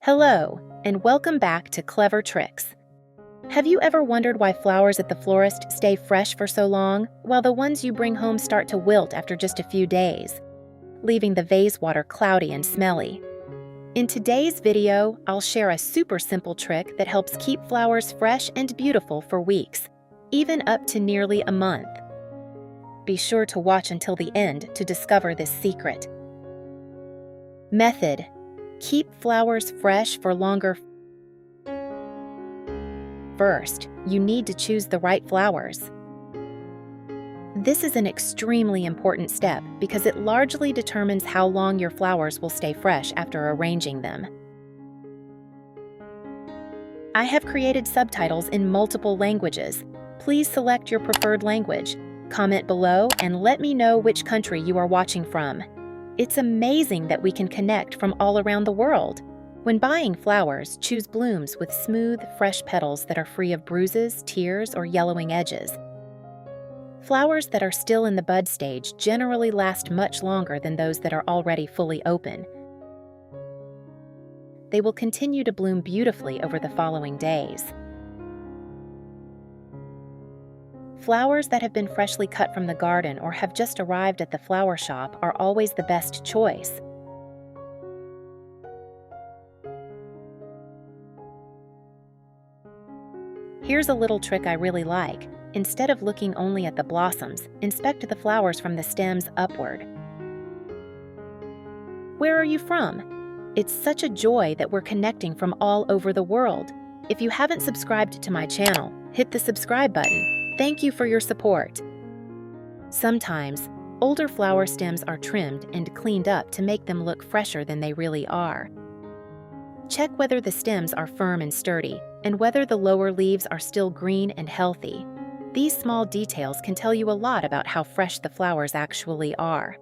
Hello, and welcome back to Clever Tricks. Have you ever wondered why flowers at the florist stay fresh for so long, while the ones you bring home start to wilt after just a few days, leaving the vase water cloudy and smelly? In today's video, I'll share a super simple trick that helps keep flowers fresh and beautiful for weeks, even up to nearly a month. Be sure to watch until the end to discover this secret. Method: keep flowers fresh for longer. First, you need to choose the right flowers. This is an extremely important step because it largely determines how long your flowers will stay fresh after arranging them. I have created subtitles in multiple languages. Please select your preferred language. Comment below and let me know which country you are watching from. It's amazing that we can connect from all around the world. When buying flowers, choose blooms with smooth, fresh petals that are free of bruises, tears, or yellowing edges. Flowers that are still in the bud stage generally last much longer than those that are already fully open. They will continue to bloom beautifully over the following days. Flowers that have been freshly cut from the garden or have just arrived at the flower shop are always the best choice. Here's a little trick I really like. Instead of looking only at the blossoms, inspect the flowers from the stems upward. Where are you from? It's such a joy that we're connecting from all over the world. If you haven't subscribed to my channel, hit the subscribe button. Thank you for your support. Sometimes, older flower stems are trimmed and cleaned up to make them look fresher than they really are. Check whether the stems are firm and sturdy, and whether the lower leaves are still green and healthy. These small details can tell you a lot about how fresh the flowers actually are.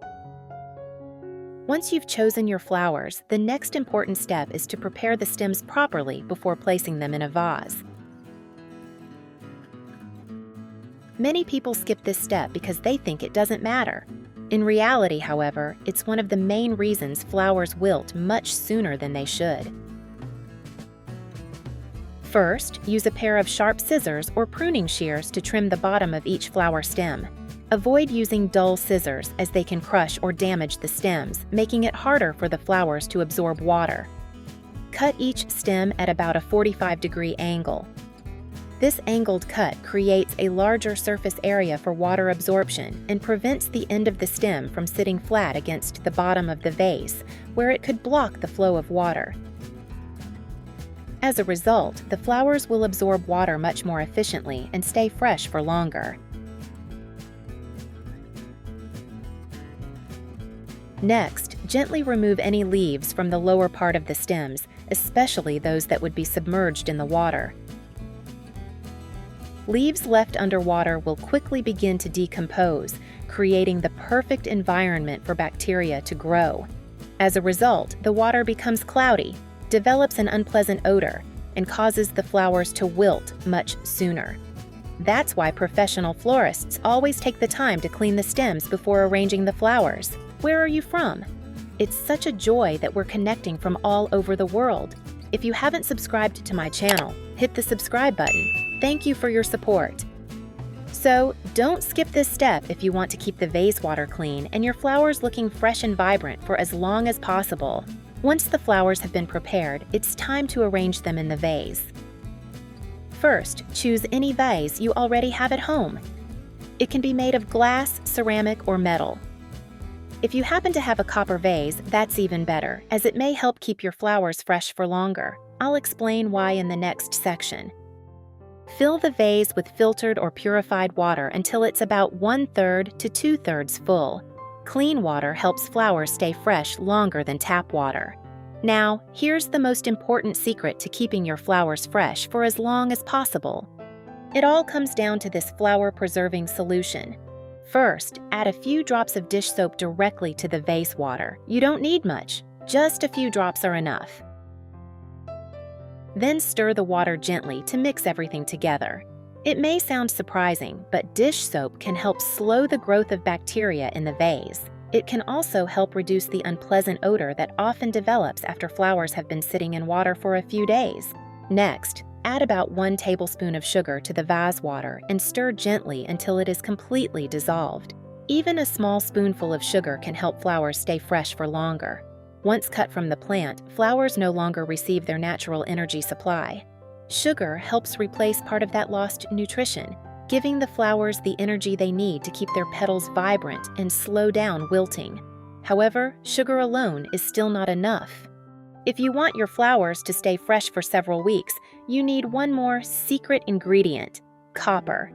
Once you've chosen your flowers, the next important step is to prepare the stems properly before placing them in a vase. Many people skip this step because they think it doesn't matter. In reality, however, it's one of the main reasons flowers wilt much sooner than they should. First, use a pair of sharp scissors or pruning shears to trim the bottom of each flower stem. Avoid using dull scissors as they can crush or damage the stems, making it harder for the flowers to absorb water. Cut each stem at about a 45-degree angle. This angled cut creates a larger surface area for water absorption and prevents the end of the stem from sitting flat against the bottom of the vase, where it could block the flow of water. As a result, the flowers will absorb water much more efficiently and stay fresh for longer. Next, gently remove any leaves from the lower part of the stems, especially those that would be submerged in the water. Leaves left underwater will quickly begin to decompose, creating the perfect environment for bacteria to grow. As a result, the water becomes cloudy, develops an unpleasant odor, and causes the flowers to wilt much sooner. That's why professional florists always take the time to clean the stems before arranging the flowers. Where are you from? It's such a joy that we're connecting from all over the world. If you haven't subscribed to my channel, hit the subscribe button. Thank you for your support. So, don't skip this step if you want to keep the vase water clean and your flowers looking fresh and vibrant for as long as possible. Once the flowers have been prepared, it's time to arrange them in the vase. First, choose any vase you already have at home. It can be made of glass, ceramic, or metal. If you happen to have a copper vase, that's even better, as it may help keep your flowers fresh for longer. I'll explain why in the next section. Fill the vase with filtered or purified water until it's about 1/3 to 2/3 full. Clean water helps flowers stay fresh longer than tap water. Now, here's the most important secret to keeping your flowers fresh for as long as possible. It all comes down to this flower-preserving solution. First, add a few drops of dish soap directly to the vase water. You don't need much, just a few drops are enough. Then stir the water gently to mix everything together. It may sound surprising, but dish soap can help slow the growth of bacteria in the vase. It can also help reduce the unpleasant odor that often develops after flowers have been sitting in water for a few days. Next, add about 1 tablespoon of sugar to the vase water and stir gently until it is completely dissolved. Even a small spoonful of sugar can help flowers stay fresh for longer. Once cut from the plant, flowers no longer receive their natural energy supply. Sugar helps replace part of that lost nutrition, giving the flowers the energy they need to keep their petals vibrant and slow down wilting. However, sugar alone is still not enough. If you want your flowers to stay fresh for several weeks, you need one more secret ingredient: copper.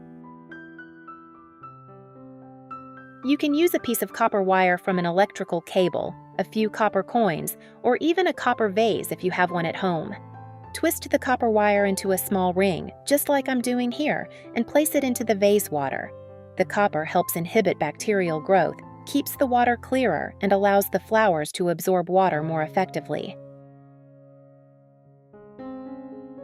You can use a piece of copper wire from an electrical cable, a few copper coins, or even a copper vase if you have one at home. Twist the copper wire into a small ring, just like I'm doing here, and place it into the vase water. The copper helps inhibit bacterial growth, keeps the water clearer, and allows the flowers to absorb water more effectively.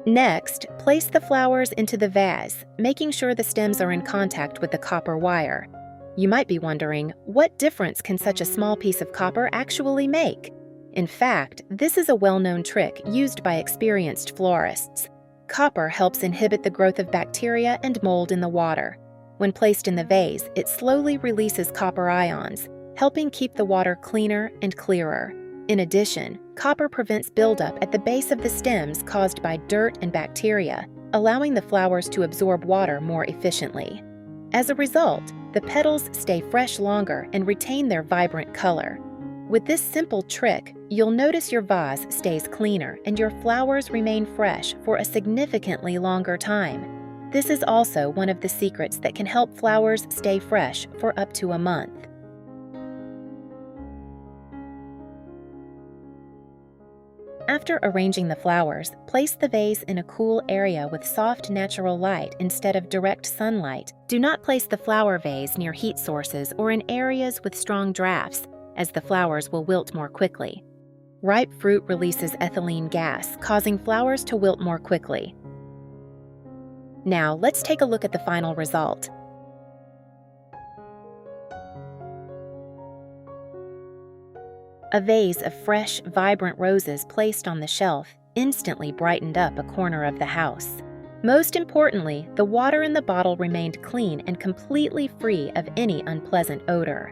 Next, place the flowers into the vase, making sure the stems are in contact with the copper wire. You might be wondering, what difference can such a small piece of copper actually make? In fact, this is a well-known trick used by experienced florists. Copper helps inhibit the growth of bacteria and mold in the water. When placed in the vase, it slowly releases copper ions, helping keep the water cleaner and clearer. In addition, copper prevents buildup at the base of the stems caused by dirt and bacteria, allowing the flowers to absorb water more efficiently. As a result, the petals stay fresh longer and retain their vibrant color. With this simple trick, you'll notice your vase stays cleaner and your flowers remain fresh for a significantly longer time. This is also one of the secrets that can help flowers stay fresh for up to a month. After arranging the flowers, place the vase in a cool area with soft natural light instead of direct sunlight. Do not place the flower vase near heat sources or in areas with strong drafts, as the flowers will wilt more quickly. Ripe fruit releases ethylene gas, causing flowers to wilt more quickly. Now, let's take a look at the final result. A vase of fresh, vibrant roses placed on the shelf instantly brightened up a corner of the house. Most importantly, the water in the bottle remained clean and completely free of any unpleasant odor.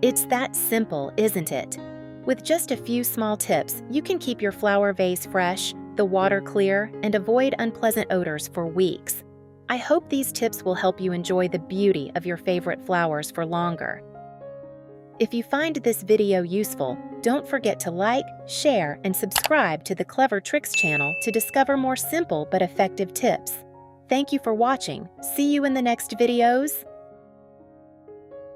It's that simple, isn't it? With just a few small tips, you can keep your flower vase fresh, the water clear, and avoid unpleasant odors for weeks. I hope these tips will help you enjoy the beauty of your favorite flowers for longer. If you find this video useful, don't forget to like, share, and subscribe to the Clever Tricks channel to discover more simple but effective tips. Thank you for watching. See you in the next videos.